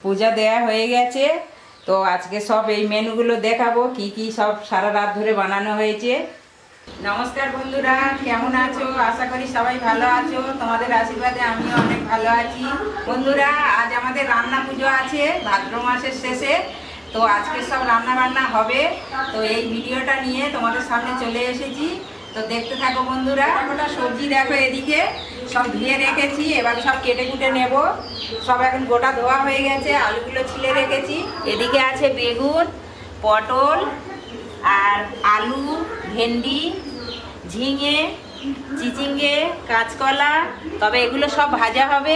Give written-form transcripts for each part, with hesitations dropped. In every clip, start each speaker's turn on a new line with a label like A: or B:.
A: পূজা দেয়া হয়ে গেছে। তো আজকে সব এই মেনুগুলো দেখাবো কি কি সব সারা রাত ধরে বানানো হয়েছে। নমস্কার বন্ধুরা, কেমন আছো? আশা করি সবাই ভালো আছো। তোমাদের আশীর্বাদে আমিও অনেক ভালো আছি। বন্ধুরা, আজ আমাদের রান্না পুজো আছে ভাদ্র মাসের শেষে। তো আজকে সব রান্না বান্না হবে। তো এই ভিডিওটা নিয়ে তোমাদের সামনে চলে এসেছি। তো দেখতে থাকো বন্ধুরা। গোটা সবজি দেখো, এদিকে সব ধুয়ে রেখেছি, এবার সব কেটে কুটে নেব। সব এখন গোটা ধোয়া হয়ে গেছে, আলুগুলো ছিলে রেখেছি। এদিকে আছে বেগুন, পটল আর আলু, ভেন্ডি, ঝিঙে, চিচিঙ্গে, কাঁচকলা। তবে এগুলো সব ভাজা হবে,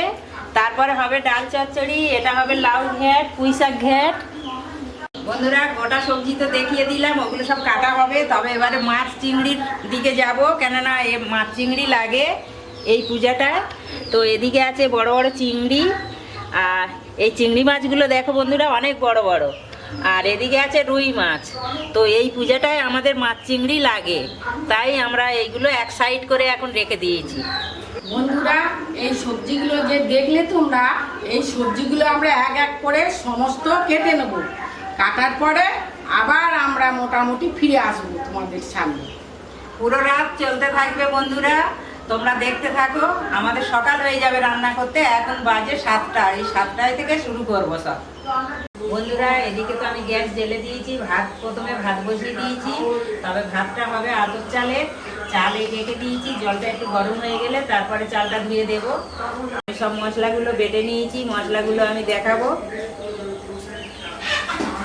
A: তারপরে হবে ডাল চচ্চড়ি। এটা হবে লাউ ঘ্যাট, পুঁই শাক ঘ্যাট। বন্ধুরা, গোটা সবজি তো দেখিয়ে দিলাম, ওগুলো সব কাটা হবে। তবে এবারে মাছ চিংড়ির দিকে যাব, কেননা এ মাছ চিংড়ি লাগে এই পূজাটায়। তো এদিকে আছে বড় বড় চিংড়ি, আর এই চিংড়ি মাছগুলো দেখো বন্ধুরা অনেক বড় বড়। আর এদিকে আছে রুই মাছ। তো এই পূজাটায় আমাদের মাছ চিংড়ি লাগে, তাই আমরা এইগুলো এক সাইড করে এখন রেখে দিয়েছি।
B: বন্ধুরা, এই সবজিগুলো যে দেখলে তোমরা, এই সবজিগুলো আমরা এক এক করে সমস্ত কেটে নেব। কাটার পরে আবার আমরা মোটামুটি ফিরে আসবো তোমাদের সামনে।
A: পুরো রাত চলতে থাকবে বন্ধুরা, তোমরা দেখতে থাকো। আমাদের সকাল হয়ে যাবে রান্না করতে। এখন বাজে 7টা, এই 7টায় থেকে শুরু করবো সব। বন্ধুরা, এদিকে তো আমি গ্যাস জ্বেলে দিয়েছি, প্রথমে ভাত বসিয়ে দিয়েছি। তবে ভাতটা হবে আতপ চালের। চাল রেখে দিয়েছি, জলটা একটু গরম হয়ে গেলে তারপরে চালটা ধুয়ে দেবো। সব মশলাগুলো বেটে নিয়েছি, মশলাগুলো আমি দেখাবো।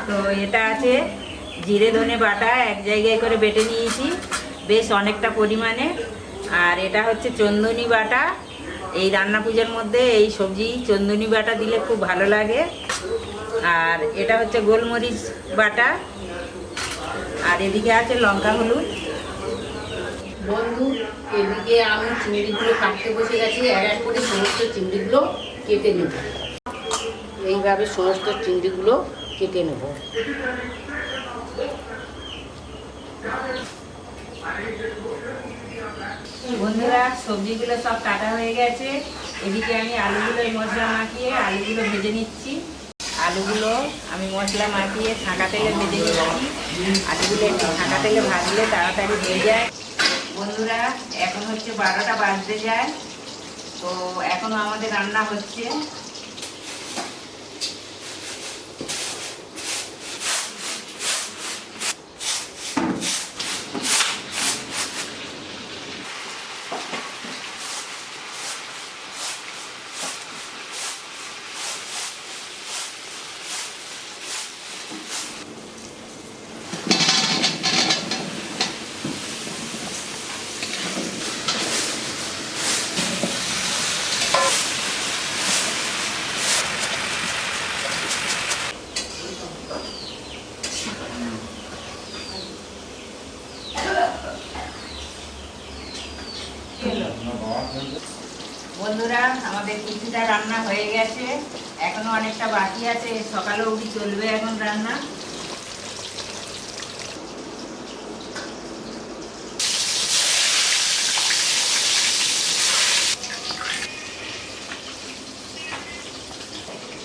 A: তো এটা আছে জিরে ধনে বাটা, এক জায়গায় করে বেটে নিয়েছি বেশ অনেকটা পরিমাণে। আর এটা হচ্ছে চন্দনী বাটা। এই রান্না পূজার মধ্যে এই সবজি চন্দনী বাটা দিলে খুব ভালো লাগে। আর এটা হচ্ছে গোলমরিচ বাটা। আর এদিকে আছে লঙ্কা হলুদ।
B: বন্ধু, এদিকে আমি চিংড়িগুলো কাটতে বসে গেছি। এক এক করে সমস্ত চিংড়িগুলো কেটে নেব। এইভাবে সমস্ত চিংড়িগুলো কেটে নেব।
A: বন্ধুরা, সবজিগুলো সব কাটা হয়ে গেছে। এদিকে আমি আলুগুলো মশলা মাখিয়ে আলুগুলো ভেজে নিচ্ছি। আলুগুলো আমি মশলা মাখিয়ে ছাঁকা তেলে ভেজে নিচ্ছি। আলুগুলো একটু ছাঁকা তেলে ভাজলে তাড়াতাড়ি হয়ে যায়। বন্ধুরা, এখন হচ্ছে 12টা বাজতে যায়। তো এখনো আমাদের রান্না হচ্ছে। বন্ধুরা, আমাদের কিছুটা রান্না হয়ে গেছে, এখনো অনেকটা বাকি আছে। সকালে অবধি চলবে এখন রান্না।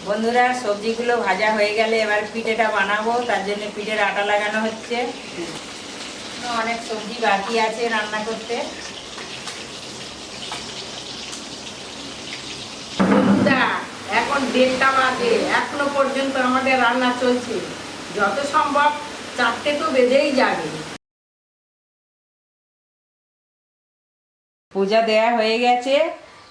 A: বন্ধুরা, সবজিগুলো ভাজা হয়ে গেলে এবার পিঠেটা বানাবো। তার জন্য পিঠের আটা লাগানো হচ্ছে। অনেক সবজি বাকি আছে রান্না করতে।
B: এখন 1:30টা বাজে, এখনো পর্যন্ত আমাদের রান্না চলছে। যত সম্ভব 4টে তো বেজেই যাবে।
A: পূজা দেয়া হয়ে গেছে।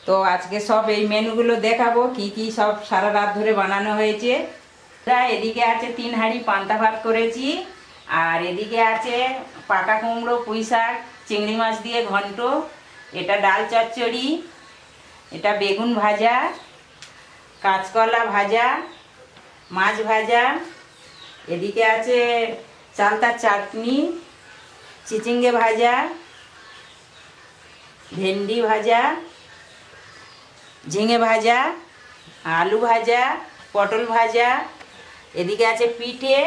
A: তো আজকে সব এই মেনুগুলো দেখাবো কি কি সব সারা রাত ধরে বানানো হয়েছে। এদিকে আছে 3 হাঁড়ি পান্তা ভাত করেছি। আর এদিকে আছে পাকা কুমড়ো, পুঁই শাক, চিংড়ি মাছ দিয়ে ঘন্ট। এটা ডাল চচ্চড়ি, এটা বেগুন ভাজা, কাঁচকলা ভাজা, মাছ ভাজা। এদিকে আছে চালতার চাটনি, চিচিঙ্গে ভাজা, ভেন্ডি ভাজা, ঝিঙে ভাজা, আলু ভাজা, পটল ভাজা। এদিকে আছে পিঠে,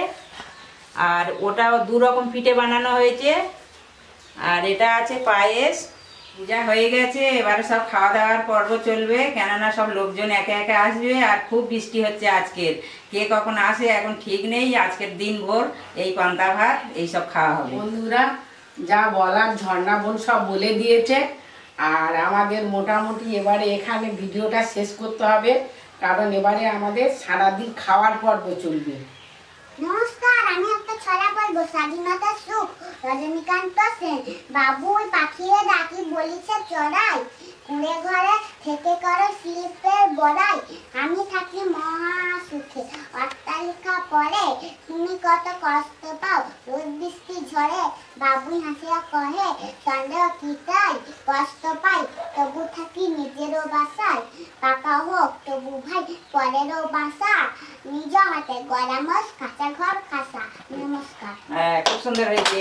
A: আর ওটাও 2 রকম পিঠে বানানো হয়েছে। আর এটা আছে পায়েস। পূজা হয়ে গেছে, এবারে সব খাওয়া দাওয়ার পর্ব চলবে, কেননা সব লোকজন একে একে আসবে। আর খুব বৃষ্টি হচ্ছে আজকের, কে কখন আসে এখন ঠিক নেই। আজকের দিন ভোর এই পান্তা ভাত এইসব খাওয়া হবে।
B: বন্ধুরা যা বলার ঝর্ণা বোন সব বলে দিয়েছে। আর আমাদের মোটামুটি এবারে এখানে ভিডিওটা শেষ করতে হবে, কারণ এবারে আমাদের সারাদিন খাওয়ার পর্ব চলবে।
C: নমস্কার, আমি একটা ছড়া বলবো। স্বাধীনতার সুখ, রজনীকান্ত সেন। বাবুই পাখিয়ে ডাকি বলিছে চড়াই, কুড়ে ঘরে থেকে করো শিল্পের বড়াই। আমি থাকি মহা সুখে, অট্টালিকা পরে তুমি কত কষ্ট পাও রোদ বৃষ্টি ঝড়ে। বাবুই হাসিয়া কহে সন্দেহ কি তাই, কষ্ট পাই তবু থাকি নিজেরও বাসায়। পাকা হোক তবু ভাই পরেরও বাসা, নিজ হাতে গড়া মোষ কাঁচা ঘর খাসা। নমস্কার।
A: হ্যাঁ, খুব সুন্দর হয়েছে,